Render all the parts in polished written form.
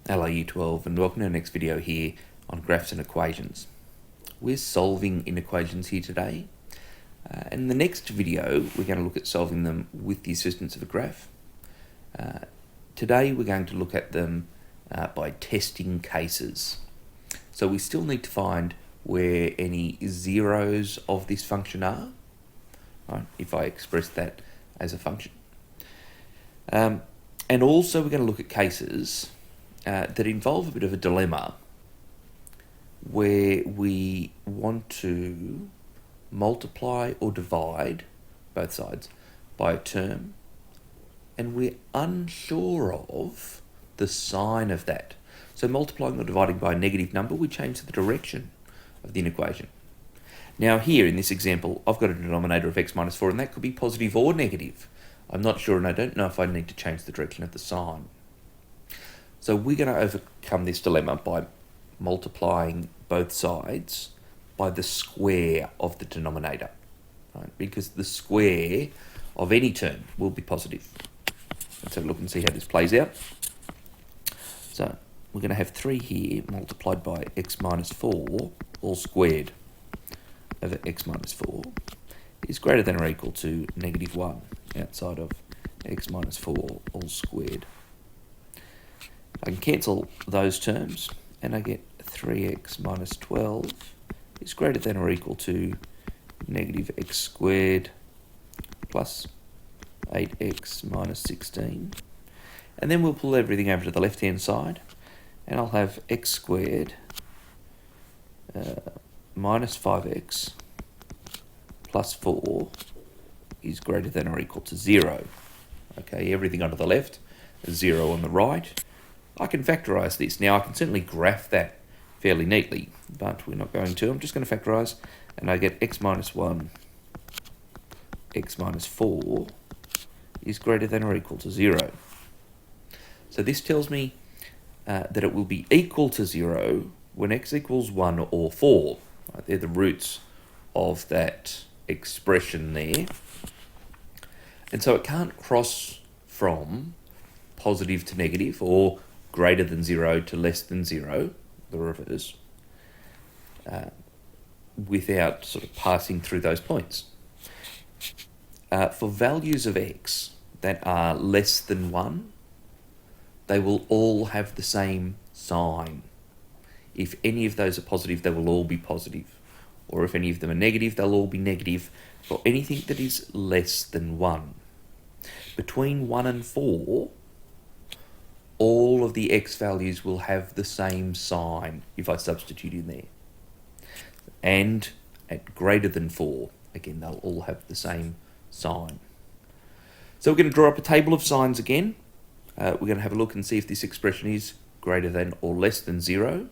Hello Year 12 and welcome to our next video here on graphs and equations. We're solving inequations here today. In the next video we're going to look at solving them with the assistance of a graph. Today we're going to look at them by testing cases. So we still need to find where any zeros of this function are, right, if I express that as a function. And also we're going to look at cases that involve a bit of a dilemma where we want to multiply or divide both sides by a term and we're unsure of the sign of that. So multiplying or dividing by a negative number, we change the direction of the inequation. Now here in this example, I've got a denominator of x minus 4 and that could be positive or negative. I'm not sure and I don't know if I need to change the direction of the sign. So we're going to overcome this dilemma by multiplying both sides by the square of the denominator, right? Because the square of any term will be positive. Let's have a look and see how this plays out. So we're going to have 3 here multiplied by x minus 4 all squared over x minus 4 is greater than or equal to negative 1 outside of x minus 4 all squared. I can cancel those terms and I get 3x minus 12 is greater than or equal to negative x squared plus 8x minus 16. And then we'll pull everything over to the left hand side and I'll have x squared minus 5x plus 4 is greater than or equal to 0. Okay, everything on the left, 0 on the right. I can factorise this. Now I can certainly graph that fairly neatly, but we're not going to. I'm just going to factorise and I get x minus 1, x minus 4 is greater than or equal to 0. So this tells me that it will be equal to 0 when x equals 1 or 4. Right, they're the roots of that expression there. And so it can't cross from positive to negative or greater than 0 to less than 0, the reverse, without sort of passing through those points. For values of x that are less than 1, they will all have the same sign. If any of those are positive, they will all be positive. Or if any of them are negative, they'll all be negative for anything that is less than 1. Between 1 and 4, all of the x values will have the same sign if I substitute in there. And at greater than 4, again, they'll all have the same sign. So we're going to draw up a table of signs again. We're going to have a look and see if this expression is greater than or less than 0.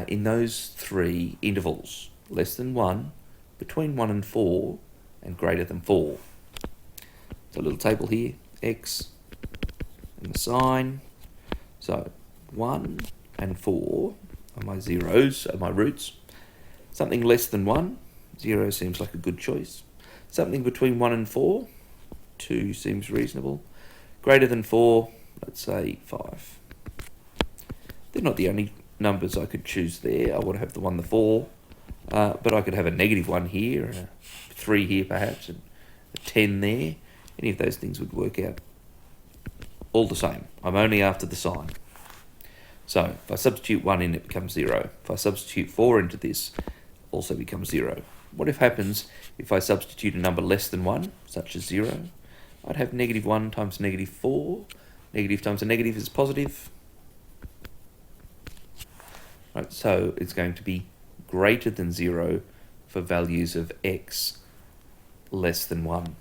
In those 3 intervals, less than 1, between 1 and 4, and greater than 4. So a little table here, x and the sign. So 1 and 4 are my zeros, are my roots. Something less than 1, 0 seems like a good choice. Something between 1 and 4, 2 seems reasonable. Greater than 4, let's say 5. They're not the only numbers I could choose there. I want to have the 1, the 4, but I could have a negative 1 here, and a 3 here perhaps, and a 10 there. Any of those things would work out all the same. I'm only after the sign. So if I substitute 1 in, it becomes 0. If I substitute 4 into this, also becomes 0. What happens if I substitute a number less than 1, such as 0? I'd have negative 1 times negative 4. Negative times a negative is positive. Right, so it's going to be greater than 0 for values of x less than 1.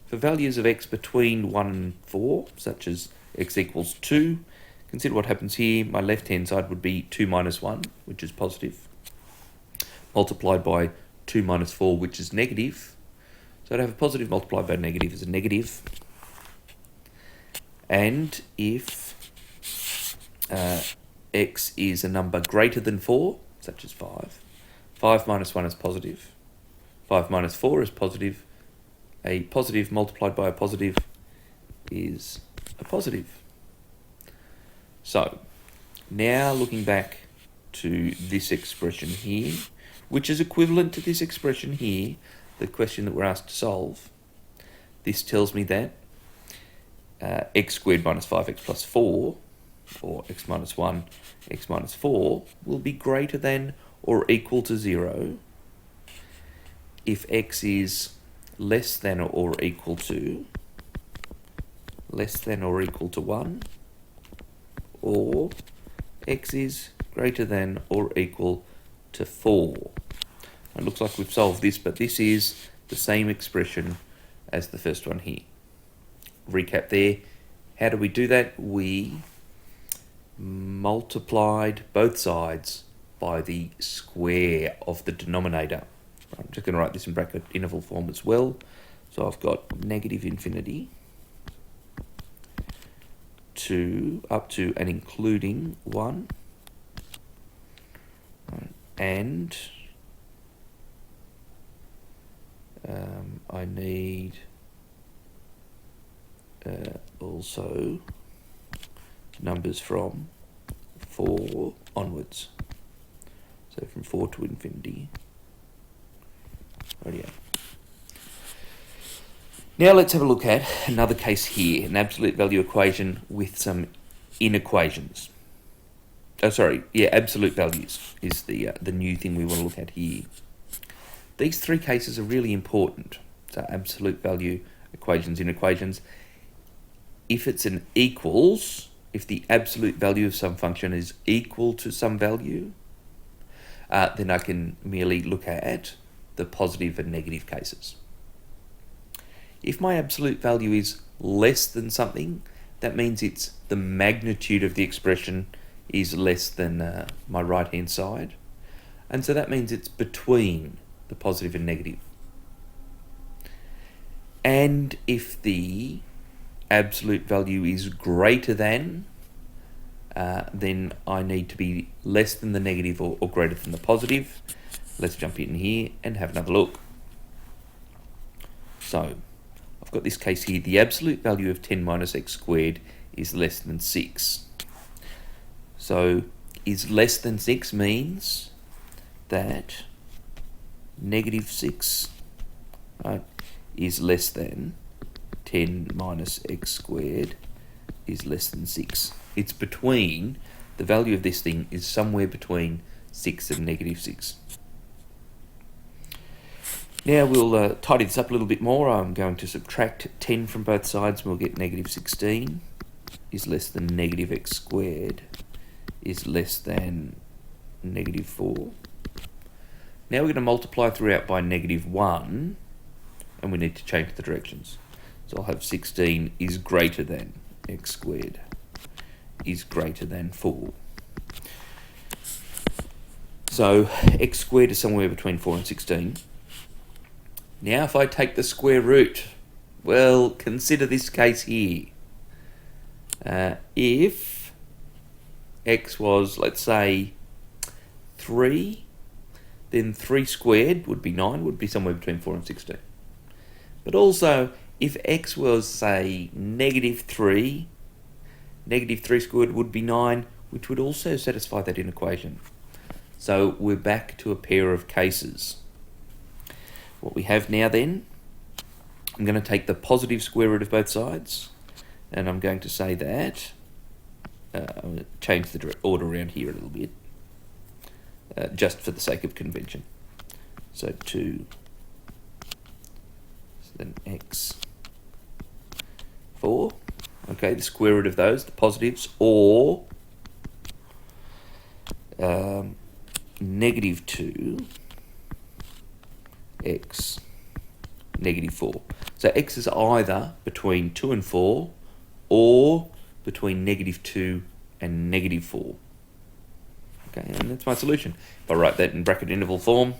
For values of x between 1 and 4, such as x equals 2, consider what happens here. My left-hand side would be 2 minus 1, which is positive, multiplied by 2 minus 4, which is negative. So I'd have a positive multiplied by a negative is a negative. And if x is a number greater than 4, such as 5, 5 minus 1 is positive, 5 minus 4 is positive, a positive multiplied by a positive is a positive. So, now looking back to this expression here, which is equivalent to this expression here, the question that we're asked to solve, this tells me that x squared minus 5x plus 4, or x minus 1, x minus 4, will be greater than or equal to 0 if x is less than or equal to 1, or x is greater than or equal to 4. It looks like we've solved this, but this is the same expression as the first one here. Recap there. How do we do that? We multiplied both sides by the square of the denominator. I'm just going to write this in bracket interval form as well. So I've got negative infinity to up to and including 1, and I need also numbers from 4 onwards. So from 4 to infinity. Rightio. Now let's have a look at another case here, an absolute value equation with some inequations. Absolute values is the new thing we want to look at here. These three cases are really important. So absolute value equations, inequations. If it's an equals, if the absolute value of some function is equal to some value, then I can merely look at the positive and negative cases. If my absolute value is less than something, that means it's the magnitude of the expression is less than my right-hand side. And so that means it's between the positive and negative. And if the absolute value is greater than, then I need to be less than the negative or greater than the positive. Let's jump in here and have another look. So I've got this case here. The absolute value of 10 minus x squared is less than 6. So is less than 6 means that negative 6, right, is less than 10 minus x squared is less than 6. It's between, the value of this thing is somewhere between 6 and negative 6. Now we'll tidy this up a little bit more. I'm going to subtract 10 from both sides and we'll get negative 16 is less than negative x squared is less than negative 4. Now we're going to multiply throughout by negative 1 and we need to change the directions. So I'll have 16 is greater than x squared is greater than 4. So x squared is somewhere between 4 and 16. Now if I take the square root, well, consider this case here. If x was, let's say, 3, then 3 squared would be 9, would be somewhere between 4 and 16. But also, if x was, say, negative 3 squared would be 9, which would also satisfy that inequation. So we're back to a pair of cases. What we have now then, I'm going to take the positive square root of both sides, and I'm going to say that, I'm going to change the order around here a little bit, just for the sake of convention. So 2, so then x, 4, okay, the square root of those, the positives, or negative 2, x, negative 4. So x is either between 2 and 4 or between negative 2 and negative 4. Okay, and that's my solution. If I write that in bracket interval form,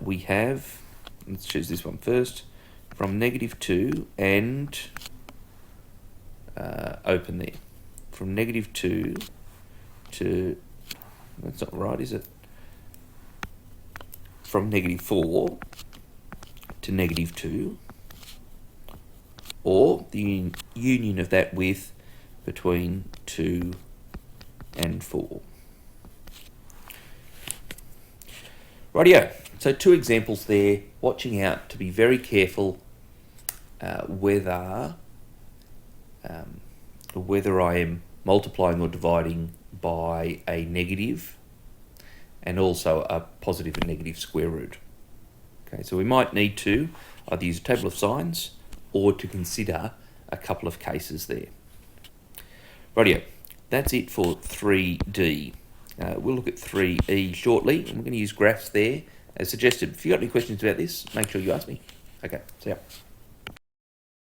we have, let's choose this one first, from negative 2 and open there. From negative 2 to, that's not right, is it? From negative 4 to negative 2, or the union of that with between 2 and 4. Rightio, so 2 examples there, watching out to be very careful whether I am multiplying or dividing by a negative and also a positive and negative square root. Okay, so we might need to either use a table of signs or to consider a couple of cases there. Rightio, that's it for 3D. We'll look at 3E shortly, and we're going to use graphs there as suggested. If you've got any questions about this, make sure you ask me. Okay, see ya.